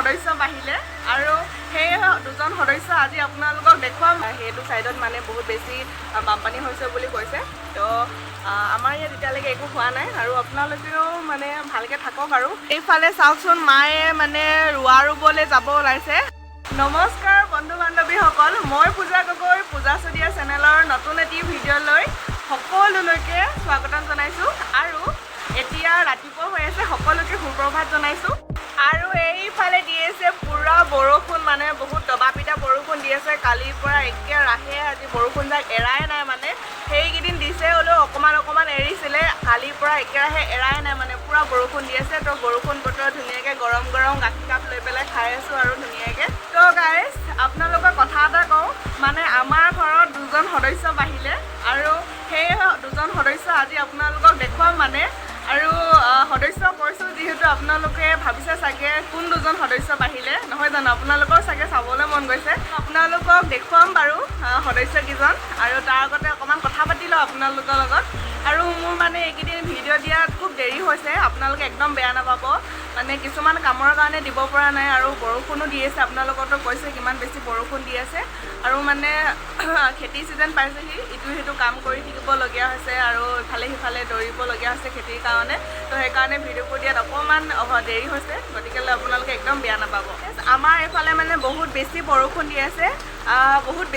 সদস্য বাহিলে আৰু সেই দুজন সদস্য আজি আপোনালোকক দেখুৱাম সেইটো সাইডত মানে বহুত বেছি বানপানী হৈছে বুলি কৈছে তো আমাৰ ইয়াত এতিয়ালৈকে একো হোৱা নাই আৰু আপোনালোকেও মানে ভালকে থাকক আৰু এইফালে চাওকচোন মায়ে মানে ৰোৱা ৰুবলৈ যাব ওলাইছে নমস্কাৰ বন্ধু বান্ধৱীসকল মই পূজা গগৈ পূজা সদিয়া চেনেলৰ নতুন এটি ভিডিঅ'লৈ সকলোলৈকে স্বাগতম জনাইছোঁ আৰু এতিয়া ৰাতিপুৱা হৈ আছে সকলোকে সুপ্ৰভাত জনাইছোঁ আৰু এইফালে দি আছে পুৰা বৰষুণ মানে বহুত দবাপিটা বৰষুণ দি আছে কালিৰ পৰা একেৰাহে আজি বৰষুণ যাক এৰাই নাই মানে সেইকেইদিন দিছে হ'লেও অকণমান এৰিছিলে কালিৰ পৰা একেৰাহে এৰাই নাই মানে পুৰা বৰষুণ দি আছে তো বৰষুণ বতৰ ধুনীয়াকৈ গৰম গাখীৰ কাপ লৈ পেলাই খাই আছোঁ আৰু ধুনীয়াকৈ তো গাইজ আপোনালোকৰ কথা এটা কওঁ মানে আমাৰ ঘৰত দুজন সদস্য বাহিলে আৰু সেই দুজন সদস্য আজি আপোনালোকক দেখুৱাম মানে আৰু সদস্য কৈছোঁ যিহেতু আপোনালোকে ভাবিছে চাগে কোন দুজন সদস্য বাহিলে নহয় জানো আপোনালোকৰ চাগে চাবলৈ মন গৈছে আপোনালোকক দেখুৱাম বাৰু সদস্যকেইজন আৰু তাৰ আগতে অকণমান কথা পাতি লওঁ আপোনালোকৰ লগত আৰু মোৰ মানে এইকেইদিন ভিডিঅ' দিয়াত খুব দেৰি হৈছে আপোনালোকে একদম বেয়া নাপাব মানে কিছুমান কামৰ কাৰণে দিব পৰা নাই আৰু বৰষুণো দি আছে আপোনালোকতো কৈছে কিমান বেছি বৰষুণ দি আছে আৰু মানে খেতি চিজন পাইছেহি ইটো সিটো কাম কৰি থাকিবলগীয়া হৈছে আৰু ইফালে সিফালে দৌৰিবলগীয়া হৈছে খেতিৰ কাৰণে তো সেইকাৰণে ভিডিঅ'বোৰ দিয়াত অকণমান দেৰি হৈছে গতিকে আপোনালোকে একদম বেয়া নাপাব আমাৰ এইফালে মানে বহুত বেছি বৰষুণ দি আছে বহুত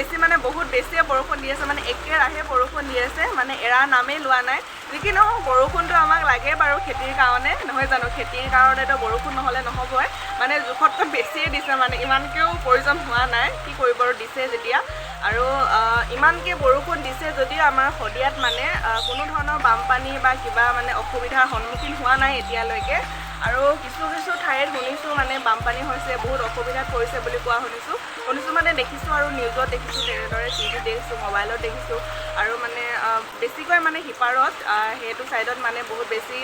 বেছিয়ে বৰষুণ দি আছে মানে একেৰাহে বৰষুণ দি আছে মানে এৰা নামেই লোৱা নাই যি নহওক বৰষুণটো আমাক লাগে বাৰু খেতিৰ কাৰণে নহয় জানো খেতিৰ কাৰণেতো বৰষুণ নহ'লে নহ'বই মানে জোখতকৈ বেছিয়ে দিছে মানে ইমানকৈও প্ৰয়োজন হোৱা নাই কি কৰিব আৰু দিছে যেতিয়া আৰু ইমানকৈ বৰষুণ দিছে যদিও আমাৰ শদিয়াত মানে কোনো ধৰণৰ বানপানী বা কিবা মানে অসুবিধাৰ সন্মুখীন হোৱা নাই এতিয়ালৈকে আৰু কিছু ঠাইত শুনিছোঁ মানে বানপানী হৈছে বহুত অসুবিধাত পৰিছে বুলি কোৱা শুনিছোঁ মানে দেখিছোঁ আৰু নিউজত দেখিছোঁ তেনেদৰে টিভিত দেখিছোঁ মোবাইলত দেখিছোঁ আৰু মানে বেছিকৈ মানে সিপাৰত সেইটো ছাইডত মানে বহুত বেছি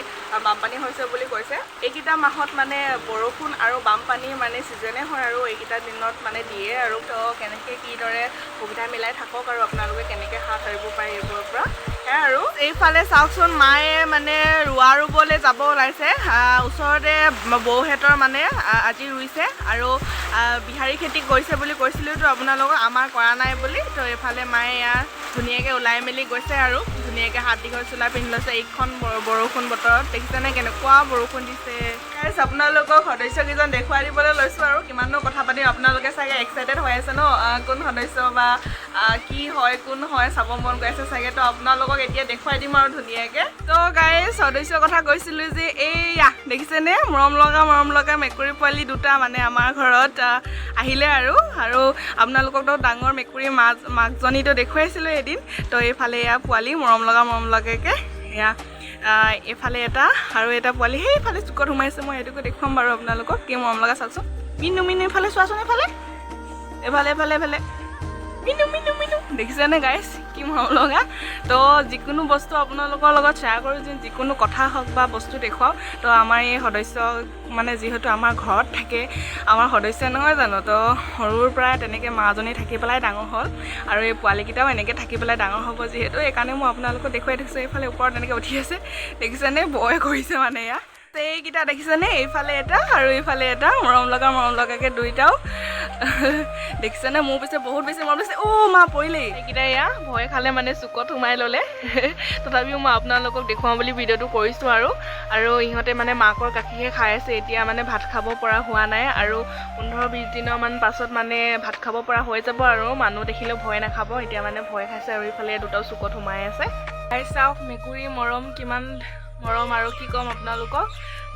বানপানী হৈছে বুলি কৈছে এইকেইটা মাহত মানে বৰষুণ আৰু বানপানী মানে ছিজনে হয় আৰু এইকেইটা দিনত মানে দিয়ে আৰু তো কেনেকৈ কিদৰে সুবিধা মিলাই থাকক আৰু আপোনালোকে কেনেকৈ হাত সাৰিব পাৰে এইবোৰৰ পৰা সেয়া আৰু এইফালে চাওকচোন মায়ে মানে ৰোৱা ৰুবলৈ যাব ওলাইছে ওচৰতে বৌহঁতৰ মানে আজি ৰুইছে আৰু বিহাৰী খেতি কৰিছে বুলি কৈছিলোঁ তো আপোনালোকক আমাৰ কৰা নাই বুলি তো এইফালে মায়ে ইয়াত ধুনীয়াকৈ ওলাই মেলি গৈছে আৰু ধুনীয়াকৈ হাত দীঘল চোলা পিন্ধি লৈছে এইখন বৰষুণ বতৰত দেখিছেনে কেনেকুৱা বৰষুণ দিছে আপোনালোকক সদস্যকেইজন দেখুৱাই দিবলৈ লৈছোঁ আৰু কিমানো কথা পাতিম আপোনালোকে চাগে এক্সাইটেড হৈ আছে ন কোন সদস্য বা কি হয় কোন হয় চাব মন গৈ আছে চাগে তো আপোনালোকক এতিয়া দেখুৱাই দিম আৰু ধুনীয়াকৈ তো গাইজ সদস্যৰ কথা কৈছিলোঁ যে এইয়া দেখিছেনে মৰম লগা মেকুৰী পোৱালি দুটা মানে আমাৰ ঘৰত আহিলে আৰু আপোনালোককতো ডাঙৰ মেকুৰী মাকজনীতো দেখুৱাইছিলোঁ এদিন তো এইফালে এয়া পোৱালি মৰম লগাকৈ এয়া এইফালে এটা আৰু এটা পোৱালি সেইফালে চুকত সোমাইছে মই সেইটোকে দেখুৱাম বাৰু আপোনালোকক কি মৰম লগা চাওকচোন মিনু এইফালে চোৱাচোন এইফালে মিনু দেখিছেনে গাইজ কি মৰম লগা তো যিকোনো বস্তু আপোনালোকৰ লগত শ্বেয়াৰ কৰোঁ যিকোনো কথা হওক বা বস্তু দেখুৱাওঁ তো আমাৰ এই সদস্য মানে যিহেতু আমাৰ ঘৰত থাকে আমাৰ সদস্য নহয় জানো তো সৰুৰ পৰা তেনেকৈ মাজনী থাকি পেলাই ডাঙৰ হ'ল আৰু এই পোৱালিকেইটাও এনেকৈ থাকি পেলাই ডাঙৰ হ'ব যিহেতু সেইকাৰণে মই আপোনালোকক দেখুৱাই দেখিছোঁ এইফালে ওপৰত এনেকৈ উঠি আছে দেখিছেনে ভয় কৰিছে মানে এয়া এইকেইটা দেখিছেনে এইফালে এটা আৰু এইফালে এটা মৰম লগাকৈ দুইটাও দেখিছেনে মোৰ পিছে বহুত বেছি মৰম দিছে মা পৰিলেই এইকেইটা এয়া ভয় খালে মানে চুকত সোমাই ল'লে তথাপিও মই আপোনালোকক দেখুৱাওঁ বুলি ভিডিঅ'টো কৰিছোঁ আৰু ইহঁতে মানে মাকৰ গাখীৰহে খাই আছে এতিয়া মানে ভাত খাব পৰা হোৱা নাই আৰু 15-20 দিনৰমান পাছত মানে ভাত খাব পৰা হৈ যাব আৰু মানুহ দেখিলেও ভয় নাখাব এতিয়া মানে ভয় খাইছে আৰু এইফালে দুটাও চুকত সোমাই আছে চাওক মেকুৰী মৰম কিমান মৰম আৰু কি ক'ম আপোনালোকক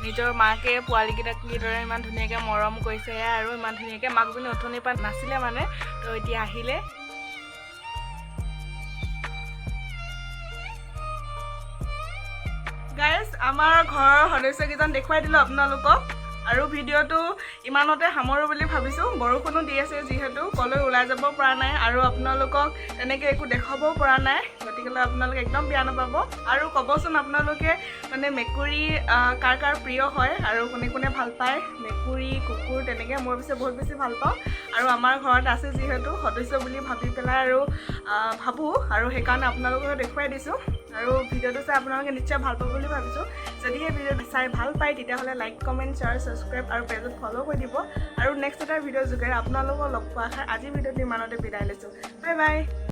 নিজৰ মাকে পোৱালিকেইটাক কিদৰে ইমান ধুনীয়াকৈ মৰম কৰিছে আৰু ইমান ধুনীয়াকৈ মাকজনী অথনিৰ পৰা নাছিলে মানে তো এতিয়া আহিলে গাইজ আমাৰ ঘৰৰ সদস্যকেইজন দেখুৱাই দিলোঁ আপোনালোকক আৰু ভিডিঅ'টো ইমানতে সামৰোঁ বুলি ভাবিছোঁ বৰষুণো দি আছে যিহেতু ক'লৈ ওলাই যাব পৰা নাই আৰু আপোনালোকক তেনেকৈ একো দেখাবও পৰা নাই গতিকে আপোনালোকে একদম বেয়া নাপাব আৰু ক'বচোন আপোনালোকে মানে মেকুৰী কাৰ প্ৰিয় হয় আৰু কোনে ভাল পায় মেকুৰী কুকুৰ তেনেকৈ মই পিছে বহুত বেছি ভাল পাওঁ আৰু আমাৰ ঘৰত আছে যিহেতু সদস্য বুলি ভাবি পেলাই আৰু ভাবোঁ আৰু সেইকাৰণে আপোনালোকক দেখুৱাই দিছোঁ আৰু ভিডিঅ'টো চাই আপোনালোকে নিশ্চয় ভাল পাব বুলি ভাবিছোঁ যদি সেই ভিডিঅ'টো চাই ভাল পায় তেতিয়াহ'লে লাইক কমেণ্ট শ্বেয়াৰ ছাবস্ক্ৰাইব আৰু পেজত ফ'ল' কৰি দিব আৰু নেক্সট এটা ভিডিঅ' যোগেৰে আপোনালোকক লগ পোৱা আশা আজি ভিডিঅ'টো ইমানতে বিদায় লৈছোঁ বাই বাই